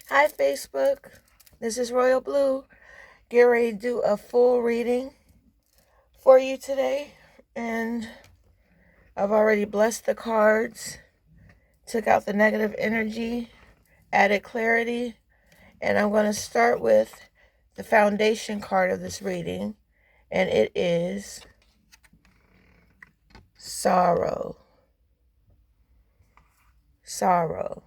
Hi, Facebook. This is Royal Blue. Get ready to do a full reading for you today. And I've already blessed the cards, took out the negative energy, added clarity, and I'm going to start with the foundation card of this reading, and it is sorrow. Sorrow.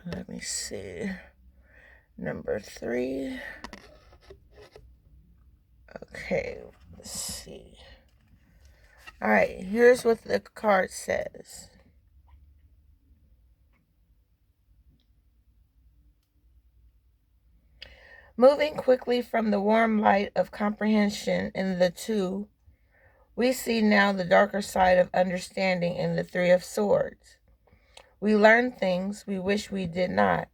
Let me see. Number 3. Okay, let's see. All right, here's what the card says. Moving quickly from the warm light of comprehension in the 2, we see now the darker side of understanding in the 3 of Swords. We learn things we wish we did not.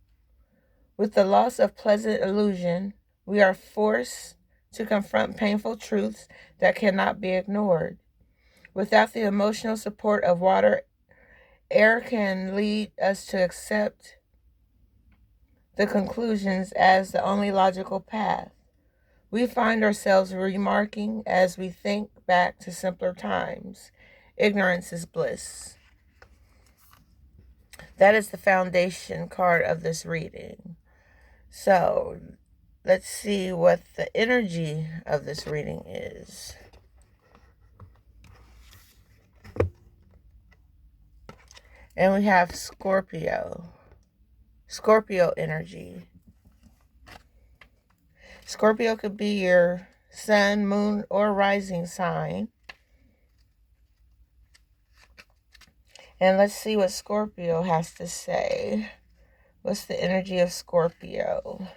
With the loss of pleasant illusion, we are forced to confront painful truths that cannot be ignored. Without the emotional support of water, air can lead us to accept the conclusions as the only logical path. We find ourselves remarking as we think back to simpler times. Ignorance is bliss. That is the foundation card of this reading. So, let's see what the energy of this reading is. And we have Scorpio. Scorpio energy. Scorpio could be your sun, moon, or rising sign. And let's see what Scorpio has to say. What's the energy of Scorpio?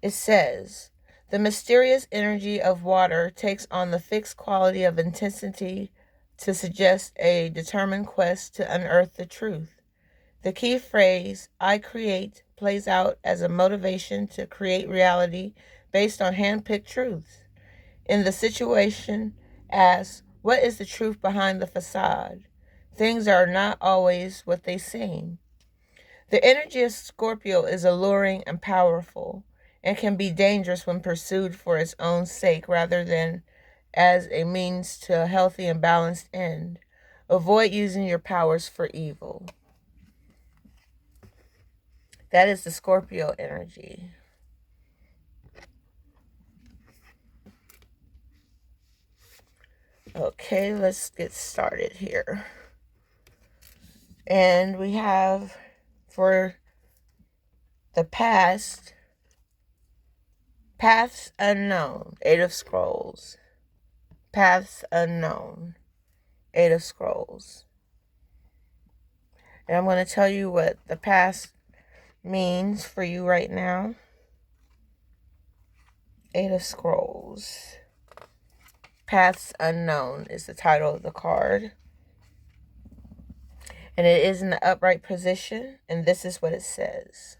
It says, the mysterious energy of water takes on the fixed quality of intensity to suggest a determined quest to unearth the truth. The key phrase, I create, plays out as a motivation to create reality based on hand-picked truths. In the situation, ask, what is the truth behind the facade? Things are not always what they seem. The energy of Scorpio is alluring and powerful, and can be dangerous when pursued for its own sake rather than as a means to a healthy and balanced end. Avoid using your powers for evil. That is the Scorpio energy. Okay, let's get started here. And we have for the past, Paths Unknown, 8 of Scrolls. Paths Unknown, 8 of Scrolls. And I'm going to tell you what the past means for you right now. 8 of Scrolls. Paths Unknown is the title of the card. And it is in the upright position, and this is what it says.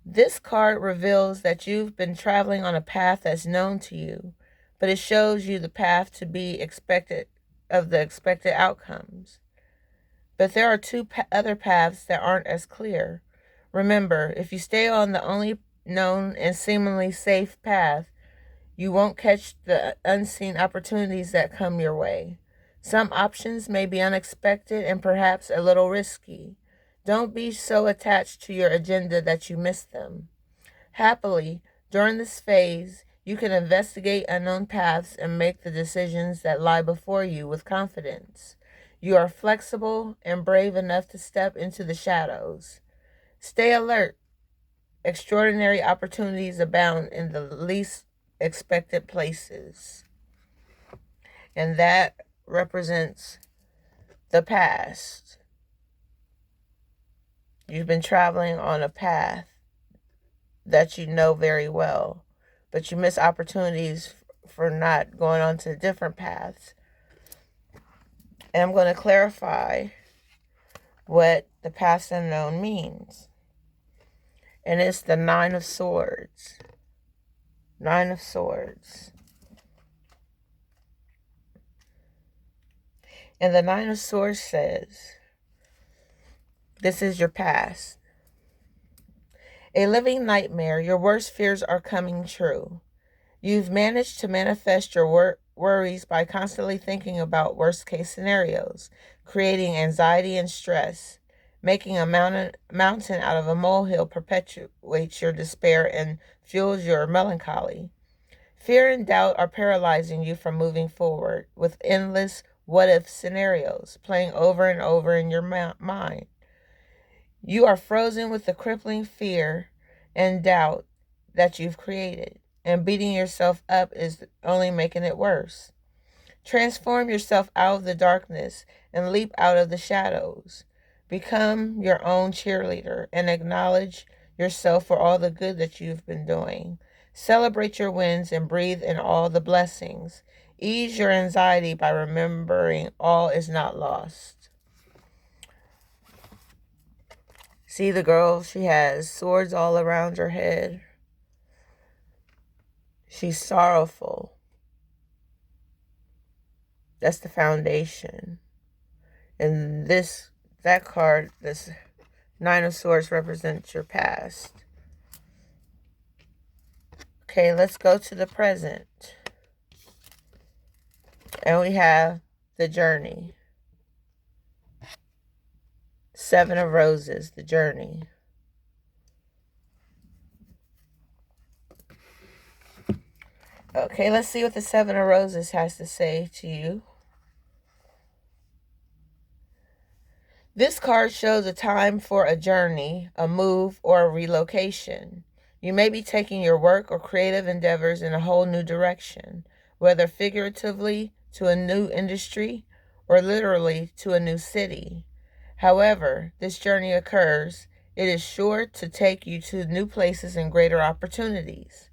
This card reveals that you've been traveling on a path that's known to you, but it shows you the path to be expected of the expected outcomes. But there are 2 other paths that aren't as clear. Remember, if you stay on the only known and seemingly safe path, you won't catch the unseen opportunities that come your way. Some options may be unexpected and perhaps a little risky. Don't be so attached to your agenda that you miss them. Happily, during this phase, you can investigate unknown paths and make the decisions that lie before you with confidence. You are flexible and brave enough to step into the shadows. Stay alert. Extraordinary opportunities abound in the least expected places. And that represents the past. You've been traveling on a path that you know very well, but you miss opportunities for not going on to different paths. And I'm going to clarify what the past unknown means. And it's the 9 of Swords. 9 of Swords. And the Nine of Swords says, this is your past. A living nightmare, your worst fears are coming true. You've managed to manifest your worries by constantly thinking about worst-case scenarios, creating anxiety and stress. Making a mountain out of a molehill perpetuates your despair and fuels your melancholy. Fear and doubt are paralyzing you from moving forward, with endless what-if scenarios playing over and over in your mind. You are frozen with the crippling fear and doubt that you've created, and beating yourself up is only making it worse. Transform yourself out of the darkness and leap out of the shadows. Become your own cheerleader and acknowledge yourself for all the good that you've been doing. Celebrate your wins and breathe in all the blessings. Ease your anxiety by remembering all is not lost. See the girl? She has swords all around her head. She's sorrowful. That's the foundation. And that card, this Nine of Swords, represents your past. Okay, let's go to the present. And we have the journey. Seven of Roses, the journey. Okay, let's see what the Seven of Roses has to say to you. This card shows a time for a journey, a move, or a relocation. You may be taking your work or creative endeavors in a whole new direction, whether figuratively to a new industry or literally to a new city. However this journey occurs, it is sure to take you to new places and greater opportunities.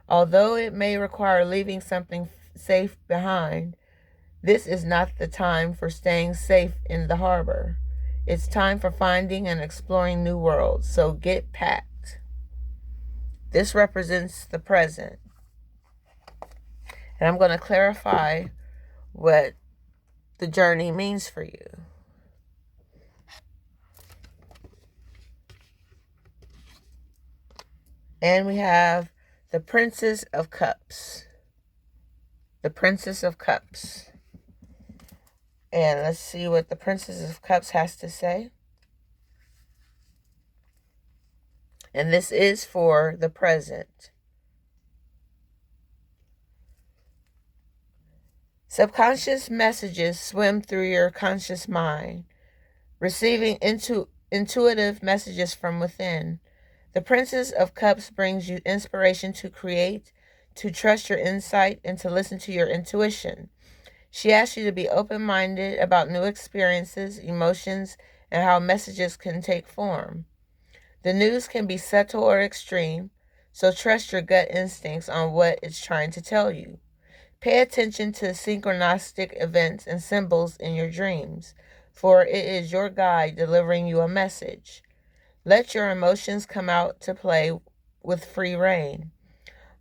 Although it may require leaving something safe behind, this is not the time for staying safe in the harbor. It's time for finding and exploring new worlds, so get packed. This represents the present. And I'm going to clarify what the journey means for you. And we have the Princess of Cups. The Princess of Cups. And let's see what the Princess of Cups has to say. And this is for the present. Subconscious messages swim through your conscious mind, receiving intuitive messages from within. The Princess of Cups brings you inspiration to create, to trust your insight, and to listen to your intuition. She asks you to be open-minded about new experiences, emotions, and how messages can take form. The news can be subtle or extreme, so trust your gut instincts on what it's trying to tell you. Pay attention to synchronistic events and symbols in your dreams, for it is your guide delivering you a message. Let your emotions come out to play with free rein.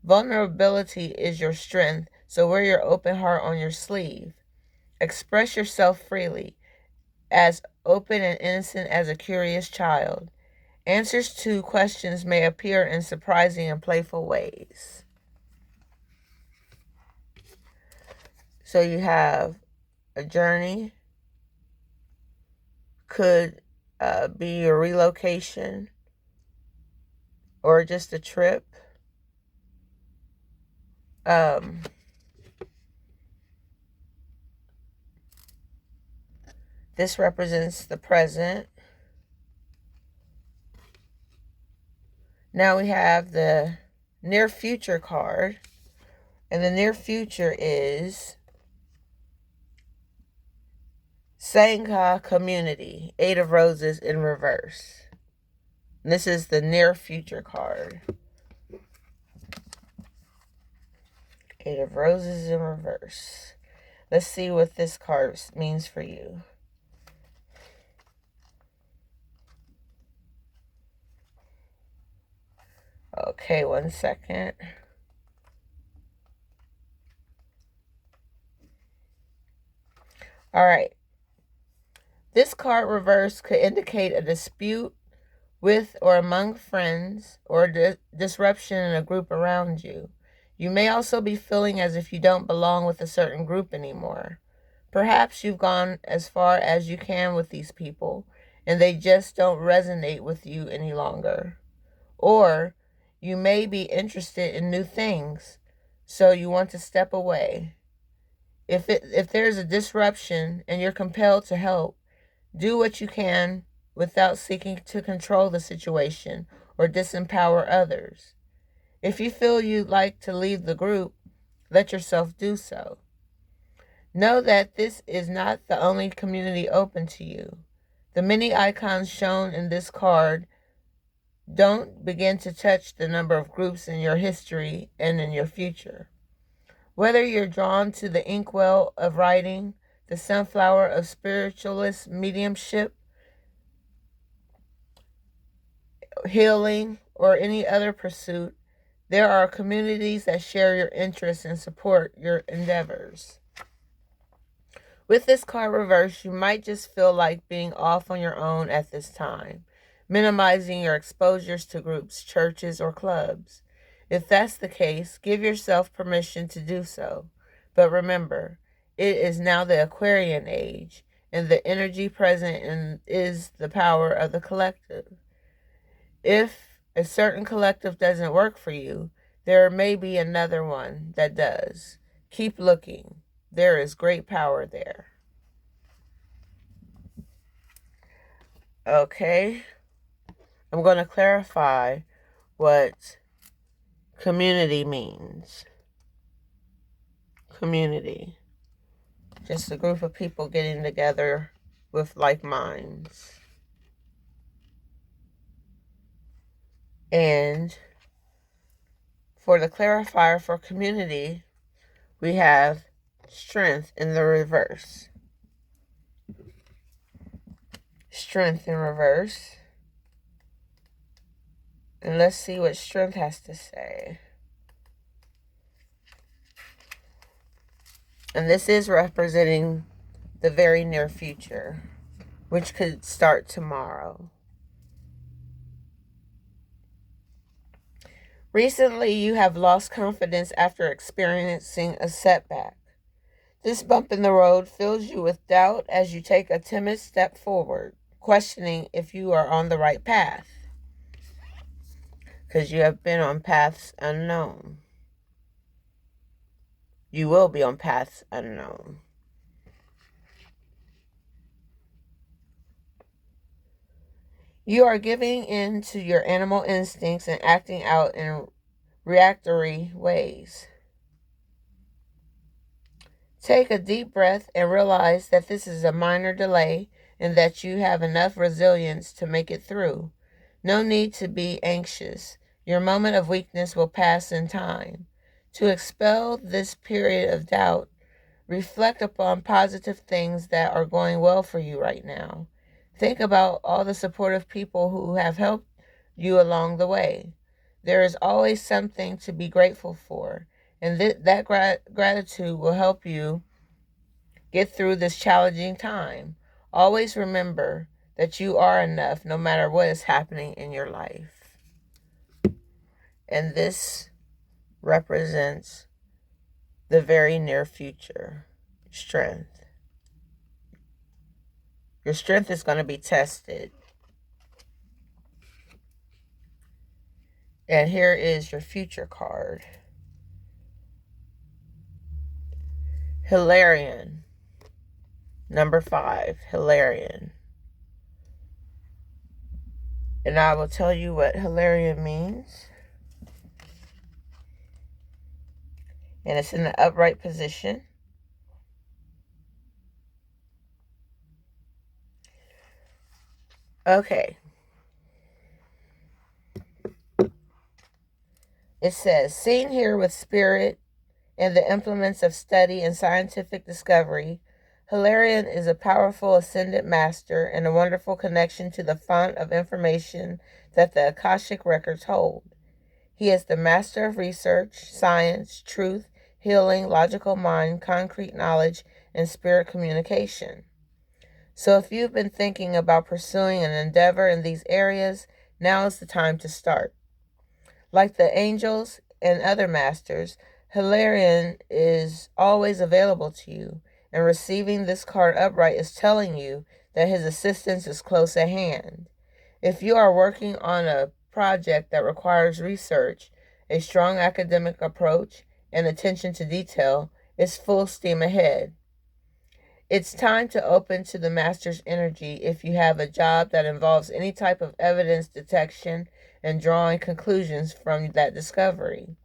Vulnerability is your strength, so wear your open heart on your sleeve. Express yourself freely, as open and innocent as a curious child. Answers to questions may appear in surprising and playful ways. So you have a journey, could be a relocation or just a trip. This represents the present. Now we have the near future card. And the near future is Sangha Community, Eight of Roses in reverse. And this is the near future card. Eight of Roses in reverse. Let's see what this card means for you. Okay, 1 second. All right. This card reverse could indicate a dispute with or among friends or disruption in a group around you. You may also be feeling as if you don't belong with a certain group anymore. Perhaps you've gone as far as you can with these people and they just don't resonate with you any longer. Or you may be interested in new things, so you want to step away. If there's a disruption and you're compelled to help, do what you can without seeking to control the situation or disempower others. If you feel you'd like to leave the group, let yourself do so. Know that this is not the only community open to you. The many icons shown in this card don't begin to touch the number of groups in your history and in your future. Whether you're drawn to the inkwell of writing, the sunflower of spiritualist mediumship, healing, or any other pursuit, there are communities that share your interests and support your endeavors. With this card reversed, you might just feel like being off on your own at this time, minimizing your exposures to groups, churches, or clubs. If that's the case, give yourself permission to do so. But remember, it is now the Aquarian age, and the energy present is the power of the collective. If a certain collective doesn't work for you, there may be another one that does. Keep looking. There is great power there. Okay, I'm going to clarify what community means. Community. Just a group of people getting together with like minds. And for the clarifier for community, we have strength in the reverse. Strength in reverse. And let's see what strength has to say. And this is representing the very near future, which could start tomorrow. Recently, you have lost confidence after experiencing a setback. This bump in the road fills you with doubt as you take a timid step forward, questioning if you are on the right path, because you have been on paths unknown. You will be on paths unknown. You are giving in to your animal instincts and acting out in reactory ways. Take a deep breath and realize that this is a minor delay and that you have enough resilience to make it through. No need to be anxious. Your moment of weakness will pass in time. To expel this period of doubt, reflect upon positive things that are going well for you right now. Think about all the supportive people who have helped you along the way. There is always something to be grateful for, and that gratitude will help you get through this challenging time. Always remember that you are enough no matter what is happening in your life. And this represents the very near future. Strength. Your strength is going to be tested. And here is your future card. Hilarion. Number 5, Hilarion. And I will tell you what Hilarion means. And it's in the upright position. Okay. It says, seen here with spirit and the implements of study and scientific discovery, Hilarion is a powerful ascended master and a wonderful connection to the font of information that the Akashic records hold. He is the master of research, science, truth, healing, logical mind, concrete knowledge, and spirit communication. So if you've been thinking about pursuing an endeavor in these areas, now is the time to start. Like the angels and other masters, Hilarion is always available to you, and receiving this card upright is telling you that his assistance is close at hand. If you are working on a project that requires research, a strong academic approach, and attention to detail, it's full steam ahead. It's time to open to the master's energy if you have a job that involves any type of evidence detection and drawing conclusions from that discovery.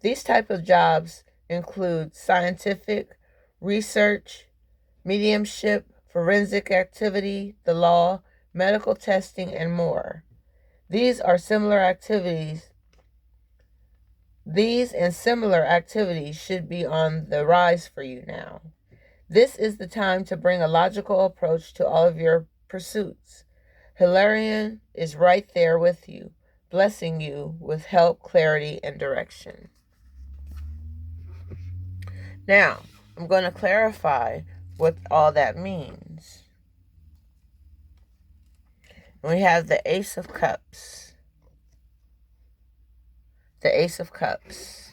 These type of jobs include scientific, research, mediumship, forensic activity, the law, medical testing, and more. These and similar activities should be on the rise for you now. This is the time to bring a logical approach to all of your pursuits. Hilarion is right there with you, blessing you with help, clarity, and direction. Now, I'm going to clarify what all that means. We have the Ace of Cups. The Ace of Cups.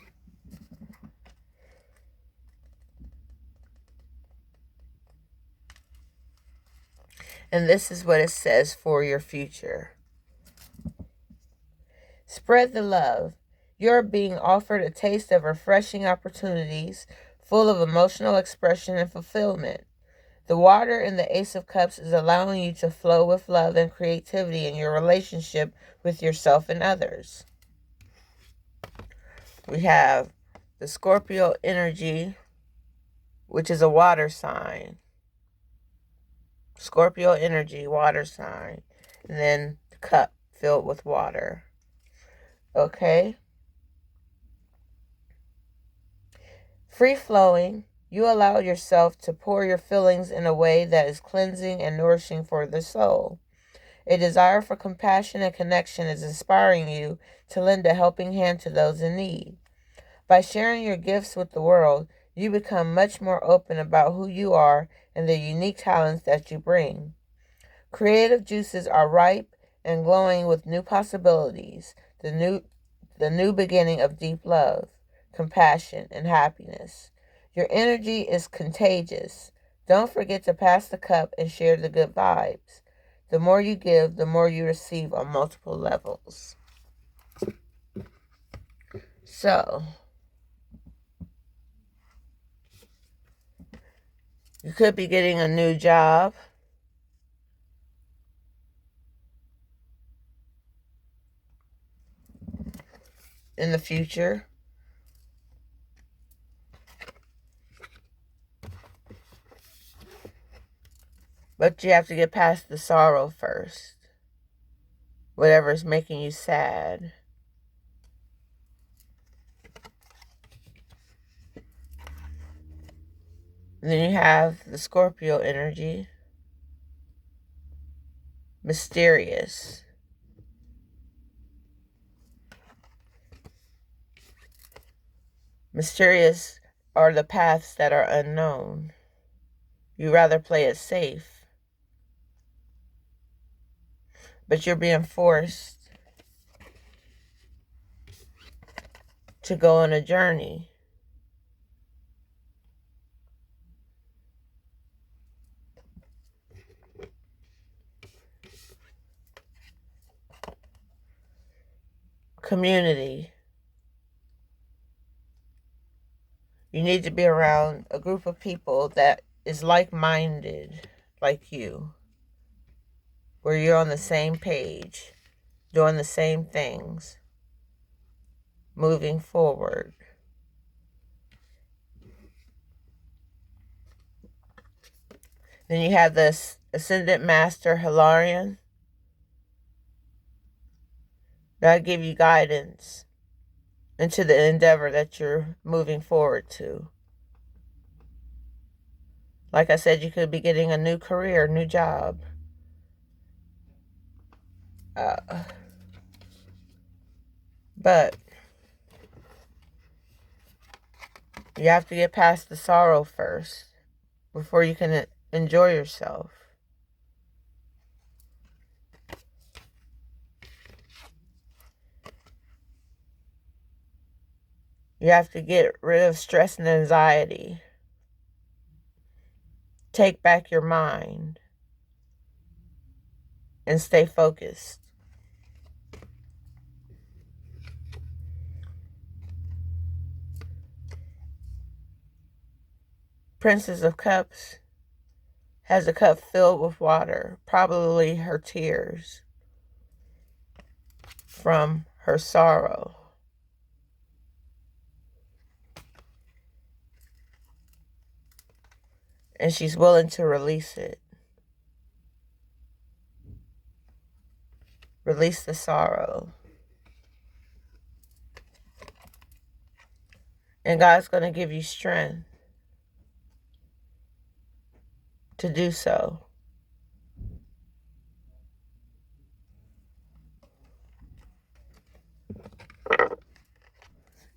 And this is what it says for your future. Spread the love. You're being offered a taste of refreshing opportunities, full of emotional expression and fulfillment. The water in the Ace of Cups is allowing you to flow with love and creativity in your relationship with yourself and others. We have the Scorpio energy, which is a water sign. Scorpio energy, water sign. And then the cup filled with water. Okay? Free flowing. You allow yourself to pour your feelings in a way that is cleansing and nourishing for the soul. A desire for compassion and connection is inspiring you to lend a helping hand to those in need. By sharing your gifts with the world, you become much more open about who you are and the unique talents that you bring. Creative juices are ripe and glowing with new possibilities, the new beginning of deep love, compassion, and happiness. Your energy is contagious. Don't forget to pass the cup and share the good vibes. The more you give, the more you receive on multiple levels. So, you could be getting a new job. In the future. But you have to get past the sorrow first. Whatever is making you sad. And then you have the Scorpio energy. Mysterious. Mysterious are the paths that are unknown. You rather play it safe. But you're being forced to go on a journey. Community. You need to be around a group of people that is like-minded like you, where you're on the same page, doing the same things, moving forward. Then you have this Ascendant Master Hilarion. That'll give you guidance into the endeavor that you're moving forward to. Like I said, you could be getting a new career, new job. But you have to get past the sorrow first before you can enjoy yourself. You have to get rid of stress and anxiety. Take back your mind and stay focused. Princess of Cups has a cup filled with water, probably her tears from her sorrow. And she's willing to release it. Release the sorrow. And God's going to give you strength to do so.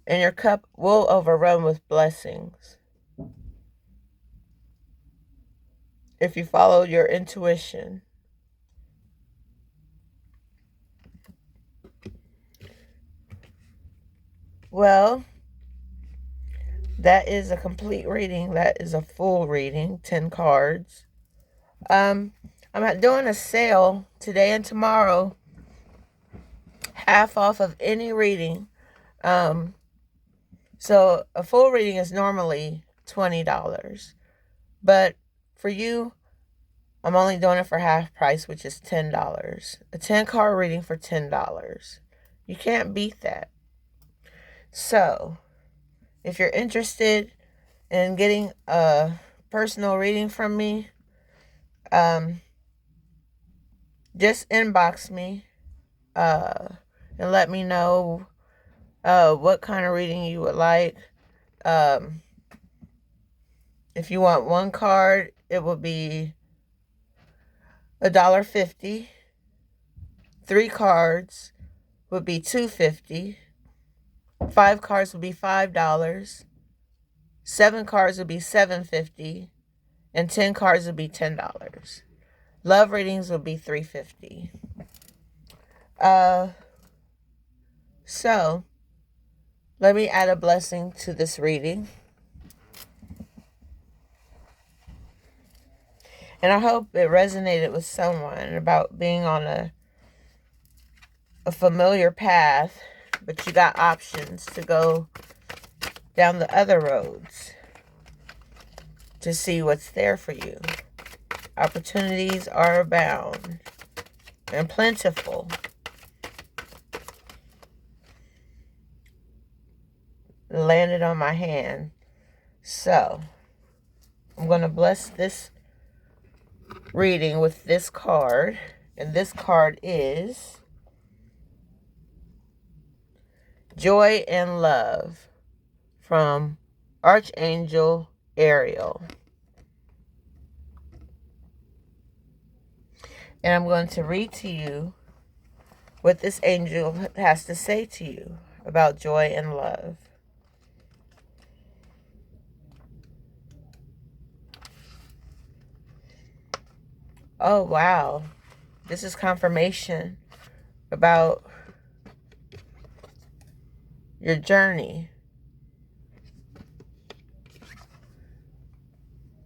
And your cup will overrun with blessings if you follow your intuition. Well, that is a complete reading. That is a full reading, 10 cards. I'm doing a sale today and tomorrow, half off of any reading. So a full reading is normally $20, but for you, I'm only doing it for half price, which is $10. A 10 card reading for $10. You can't beat that. So if you're interested in getting a personal reading from me, just inbox me and let me know what kind of reading you would like. If you want one card, it will be $1.50. 3 cards would be $2.50. 5 cards would be $5. 7 cards would be $7.50. And 10 cards would be $10. Love readings would be $3.50. So let me add a blessing to this reading. And I hope it resonated with someone about being on a familiar path, but you got options to go down the other roads to see what's there for you. Opportunities are abound and plentiful. Landed on my hand. So I'm going to bless this reading with this card. And this card is Joy and Love from Archangel Ariel. And I'm going to read to you what this angel has to say to you about joy and love. Oh, wow. This is confirmation about your journey.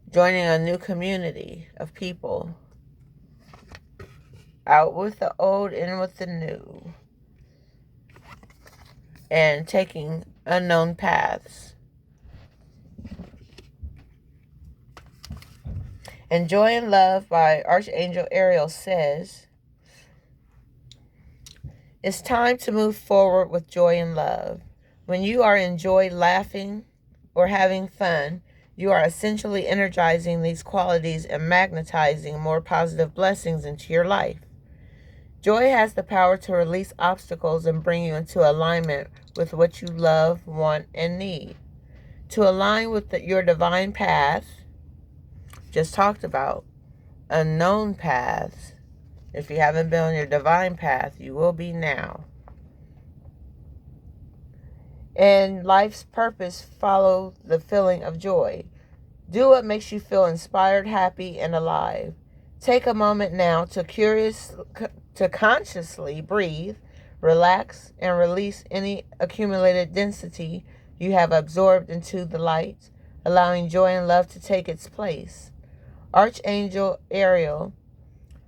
Joining a new community of people. Out with the old, in with the new. And taking unknown paths. And Joy and Love by Archangel Ariel says, it's time to move forward with joy and love. When you are in joy, laughing, or having fun, you are essentially energizing these qualities and magnetizing more positive blessings into your life. Joy has the power to release obstacles and bring you into alignment with what you love, want, and need. To align with your divine path, just talked about, unknown paths. If you haven't been on your divine path, you will be now. And life's purpose, follow the feeling of joy. Do what makes you feel inspired, happy, and alive. Take a moment now to consciously breathe, relax, and release any accumulated density you have absorbed into the light, allowing joy and love to take its place. Archangel Ariel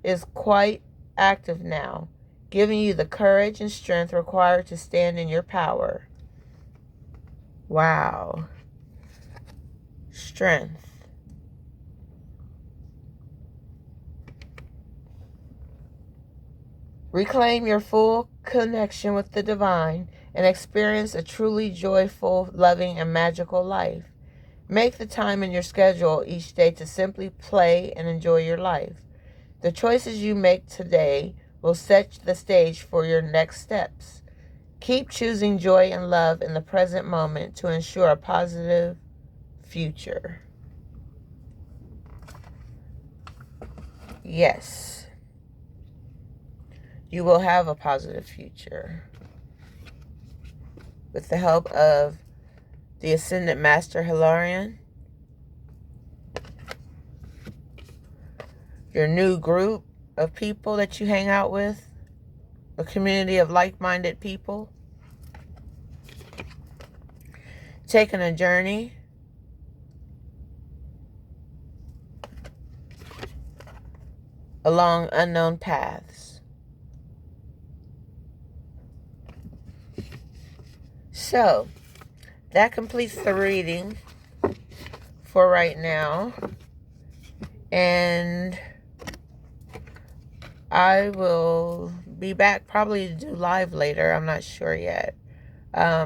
is quite active now, giving you the courage and strength required to stand in your power. Wow. Strength. Reclaim your full connection with the divine and experience a truly joyful, loving, and magical life. Make the time in your schedule each day to simply play and enjoy your life. The choices you make today will set the stage for your next steps. Keep choosing joy and love in the present moment to ensure a positive future. Yes, you will have a positive future with the help of the Ascended Master Hilarion, your new group of people that you hang out with, a community of like-minded people, taking a journey, along unknown paths. So, that completes the reading for right now. And I will be back probably to do live later. I'm not sure yet. I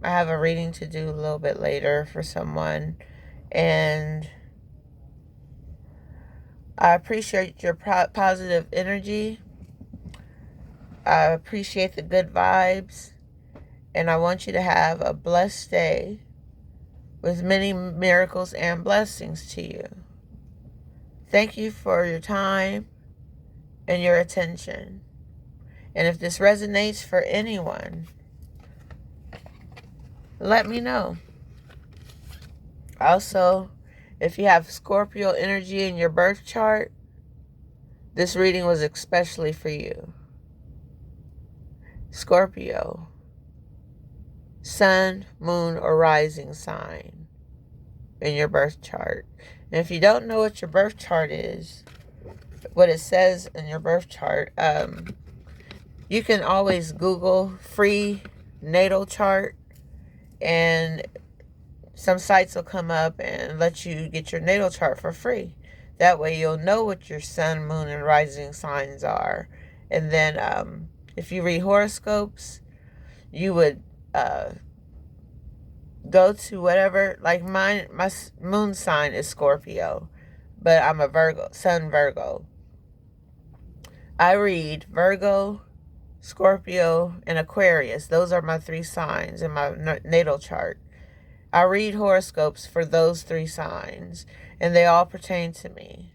have a reading to do a little bit later for someone. And I appreciate your positive energy. I appreciate the good vibes. And I want you to have a blessed day with many miracles and blessings to you. Thank you for your time and your attention. And if this resonates for anyone, let me know. Also, if you have Scorpio energy in your birth chart, this reading was especially for you. Scorpio, sun, moon, or rising sign in your birth chart. And if you don't know what your birth chart is, what it says in your birth chart, you can always Google free natal chart, and some sites will come up and let you get your natal chart for free. That way you'll know what your sun, moon, and rising signs are. And then if you read horoscopes, you would go to whatever, like my moon sign is Scorpio, but I'm a Virgo, sun Virgo. I read Virgo, Scorpio, and Aquarius. Those are my 3 signs in my natal chart. I read horoscopes for those 3 signs, and they all pertain to me.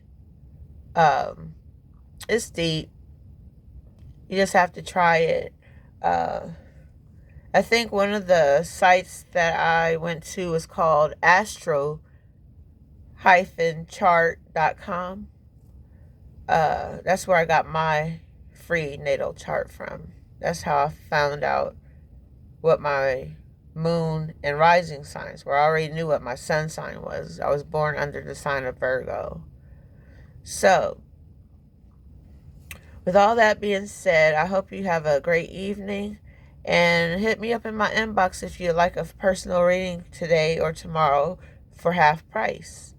It's deep. You just have to try it. I think one of the sites that I went to was called astro-chart.com. That's where I got my free natal chart from. That's how I found out what my moon and rising signs were. I already knew what my sun sign was. I was born under the sign of Virgo. So, with all that being said, I hope you have a great evening. And hit me up in my inbox if you'd like a personal reading today or tomorrow for half price.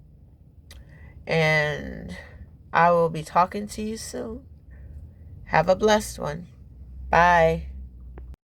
And I will be talking to you soon. Have a blessed one. Bye.